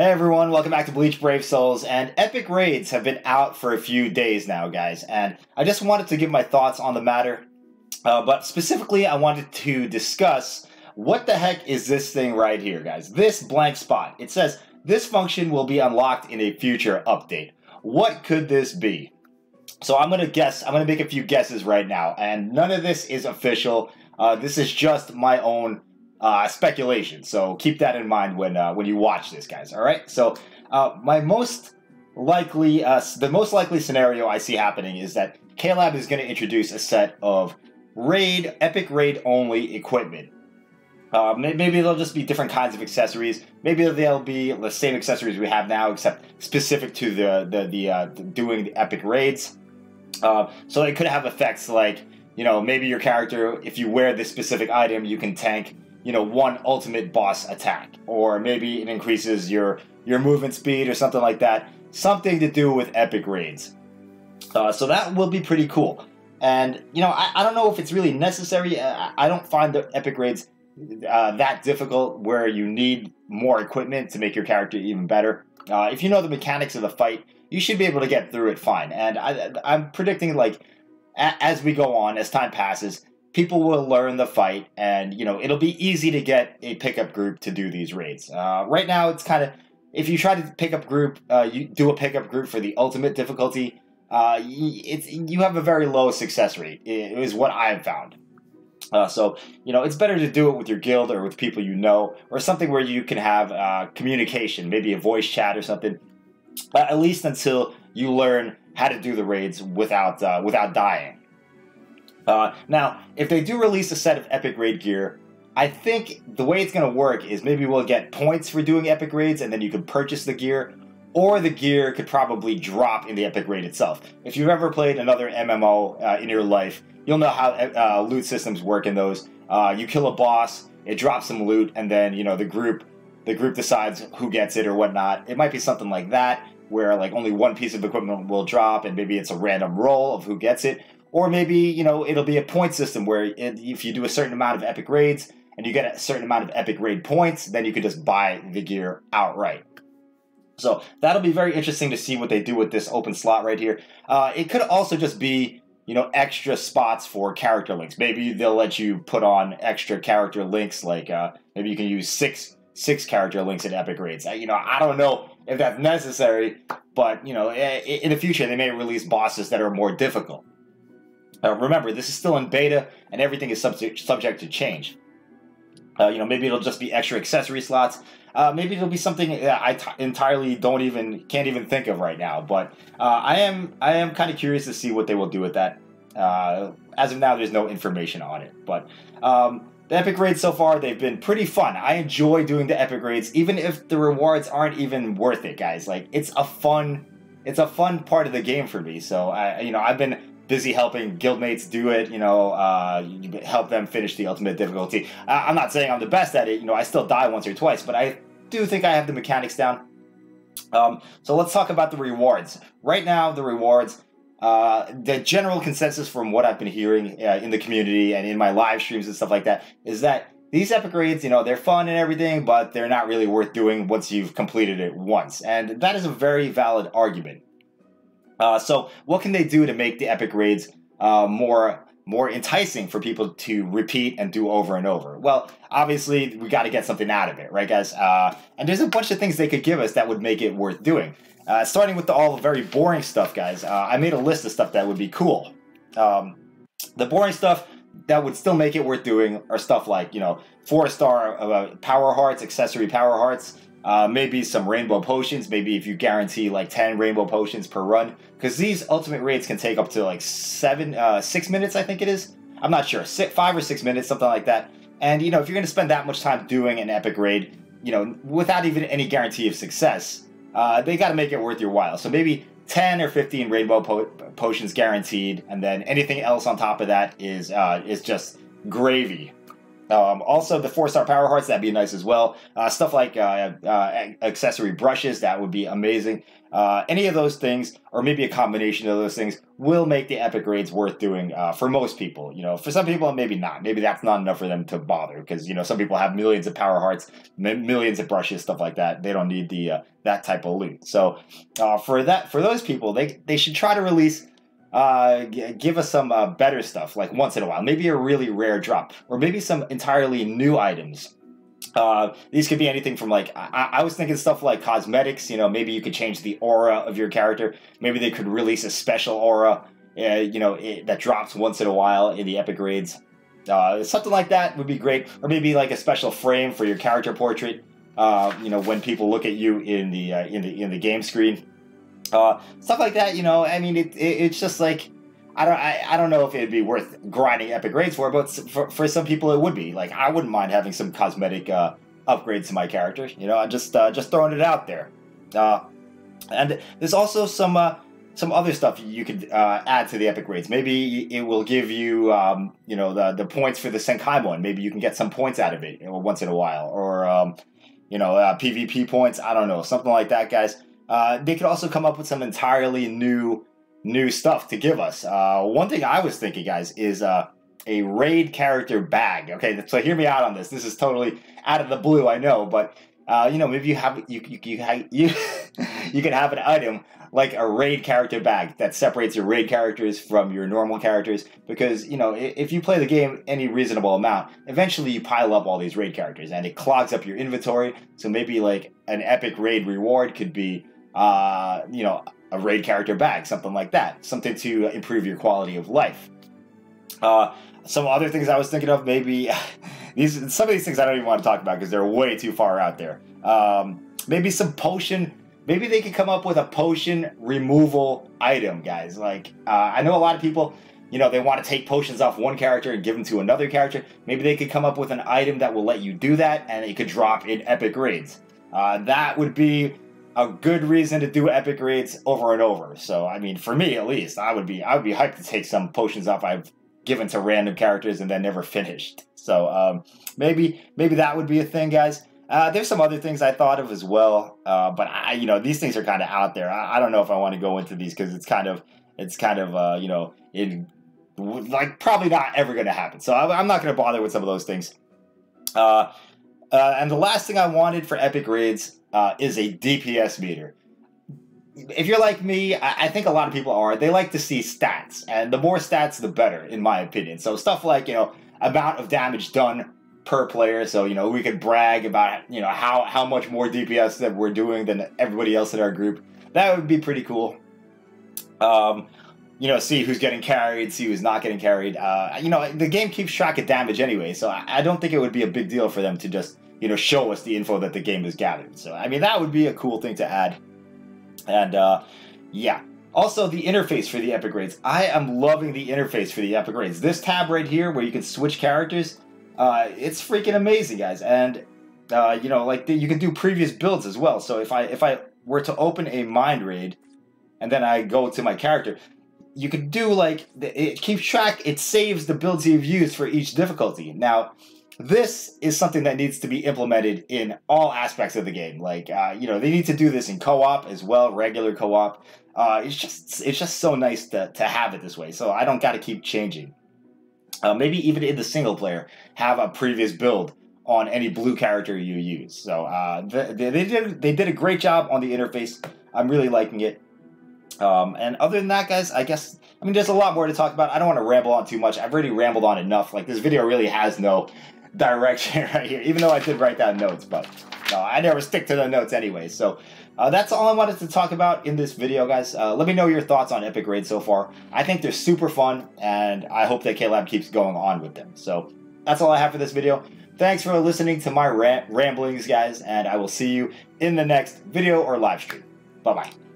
Hey everyone, welcome back to Bleach Brave Souls, and Epic Raids have been out for a few days now, guys, and I just wanted to give my thoughts on the matter, but specifically I wanted to discuss what the heck is this thing right here, guys. This blank spot. It says, this function will be unlocked in a future update. What could this be? So I'm going to guess, I'm going to make a few guesses right now, and none of this is official. This is just my own speculation, so keep that in mind when you watch this, guys. All right. So the most likely scenario I see happening is that K-Lab is going to introduce a set of Epic Raid only equipment. Maybe they'll just be different kinds of accessories. Maybe they'll be the same accessories we have now, except specific to doing the Epic Raids. So it could have effects like, maybe your character, if you wear this specific item, you can tank one ultimate boss attack, or maybe it increases your movement speed or something like that. Something to do with Epic Raids. So that will be pretty cool. And, I don't know if it's really necessary. I don't find the Epic Raids that difficult where you need more equipment to make your character even better. If you know the mechanics of the fight, you should be able to get through it fine. And I'm predicting, like, as we go on, as time passes, people will learn the fight, and it'll be easy to get a pickup group to do these raids. Right now, it's kind of, if you try to pick up group, you do a pickup group for the ultimate difficulty, you have a very low success rate. Is what I've found. So it's better to do it with your guild or with people or something where you can have communication, maybe a voice chat or something. At least until you learn how to do the raids without dying. Now, if they do release a set of Epic Raid gear, I think the way it's going to work is maybe we'll get points for doing Epic Raids, and then you can purchase the gear, or the gear could probably drop in the Epic Raid itself. If you've ever played another MMO in your life, you'll know how loot systems work in those. You kill a boss, it drops some loot, and then the group decides who gets it or whatnot. It might be something like that, where like only one piece of equipment will drop, and maybe it's a random roll of who gets it. Or maybe, it'll be a point system where if you do a certain amount of Epic Raids and you get a certain amount of Epic Raid points, then you can just buy the gear outright. So that'll be very interesting to see what they do with this open slot right here. It could also just be, extra spots for character links. Maybe they'll let you put on extra character links, like maybe you can use six character links in Epic Raids. I don't know if that's necessary, but, in the future they may release bosses that are more difficult. Remember, this is still in beta, and everything is subject to change. Maybe it'll just be extra accessory slots. Maybe it'll be something that I entirely can't even think of right now. But I am kind of curious to see what they will do with that. As of now, there's no information on it. But the Epic Raids so far, they've been pretty fun. I enjoy doing the Epic Raids, even if the rewards aren't even worth it, guys. Like, it's a fun part of the game for me. So I've been busy helping guildmates do it, help them finish the ultimate difficulty. I'm not saying I'm the best at it, I still die once or twice, but I do think I have the mechanics down. So let's talk about the rewards. Right now, the rewards, the general consensus from what I've been hearing in the community and in my live streams and stuff like that, is that these Epic Raids, they're fun and everything, but they're not really worth doing once you've completed it once. And that is a very valid argument. So what can they do to make the Epic Raids more enticing for people to repeat and do over and over? Well, obviously, we got to get something out of it, right, guys? And there's a bunch of things they could give us that would make it worth doing. Starting with all the very boring stuff, guys. I made a list of stuff that would be cool. The boring stuff that would still make it worth doing are stuff like, 4-star power hearts, accessory power hearts. Maybe some rainbow potions, maybe if you guarantee like 10 rainbow potions per run, because these ultimate raids can take up to like 6 minutes, I think it is. I'm not sure, 5 or 6 minutes, something like that. And if you're going to spend that much time doing an epic raid, without even any guarantee of success, they got to make it worth your while. So maybe 10 or 15 rainbow potions guaranteed, and then anything else on top of that is just gravy. Also, the 4-star power hearts, that'd be nice as well. Stuff like accessory brushes, that would be amazing. Any of those things, or maybe a combination of those things, will make the epic raids worth doing for most people. For some people, maybe not. Maybe that's not enough for them to bother, because some people have millions of power hearts, millions of brushes, stuff like that. They don't need that type of loot. So for those people, they should try to release. Give us some better stuff, like once in a while. Maybe a really rare drop, or maybe some entirely new items. These could be anything from, like, I was thinking stuff like cosmetics. Maybe you could change the aura of your character. Maybe they could release a special aura, that drops once in a while in the epic raids. Something like that would be great. Or maybe like a special frame for your character portrait. When people look at you in the game screen. Stuff like that, I mean, it's just like, I don't know if it'd be worth grinding epic raids for, but for some people it would be. Like, I wouldn't mind having some cosmetic upgrades to my character. Just throwing it out there. And there's also some other stuff you could add to the epic raids. Maybe it will give you the points for the Senkaimon. Maybe you can get some points out of it once in a while, or PvP points. I don't know, something like that, guys. They could also come up with some entirely new stuff to give us. One thing I was thinking, guys, is a raid character bag. Okay, so hear me out on this. This is totally out of the blue, I know, but maybe you can have an item like a raid character bag that separates your raid characters from your normal characters, because if you play the game any reasonable amount, eventually you pile up all these raid characters and it clogs up your inventory. So maybe like an epic raid reward could be a raid character bag, something like that, something to improve your quality of life. Some other things I was thinking of, maybe some of these things I don't even want to talk about because they're way too far out there. Maybe some potion. Maybe they could come up with a potion removal item, guys. Like, I know a lot of people, they want to take potions off one character and give them to another character. Maybe they could come up with an item that will let you do that, and it could drop in epic raids. That would be a good reason to do epic raids over and over. So, I mean, for me at least, I would be hyped to take some potions off I've given to random characters and then never finished. So, maybe that would be a thing, guys. There's some other things I thought of as well, but these things are kind of out there. I don't know if I want to go into these because it's kind of probably not ever going to happen. So I'm not going to bother with some of those things. And the last thing I wanted for epic raids is a DPS meter. If you're like me, I think a lot of people are. They like to see stats, and the more stats, the better, in my opinion. So stuff like amount of damage done per player, so we could brag about how much more DPS that we're doing than everybody else in our group. That would be pretty cool. See who's getting carried, see who's not getting carried. The game keeps track of damage anyway, so I don't think it would be a big deal for them to just show us the info that the game has gathered. So I mean, that would be a cool thing to add. And yeah. Also, the interface for the epic raids. I am loving the interface for the epic raids. This tab right here, where you can switch characters. It's freaking amazing, guys, and you can do previous builds as well. So if I were to open a mind raid, and then I go to my character, you could do it keeps track. It saves the builds you've used for each difficulty. Now, this is something that needs to be implemented in all aspects of the game. They need to do this in co-op as well, regular co-op. It's just so nice to have it this way. So I don't got to keep changing. Maybe even in the single player, have a previous build on any blue character you use. So they did a great job on the interface. I'm really liking it. And other than that, guys, there's a lot more to talk about. I don't want to ramble on too much. I've already rambled on enough. This video really has no direction right here, even though I did write down notes, but no, I never stick to the notes anyway. So that's all I wanted to talk about in this video, guys. Let me know your thoughts on epic raids so far. I think they're super fun, and I hope that KLab keeps going on with them. So that's all I have for this video. Thanks for listening to my ramblings, guys, and I will see you in the next video or live stream. Bye-bye.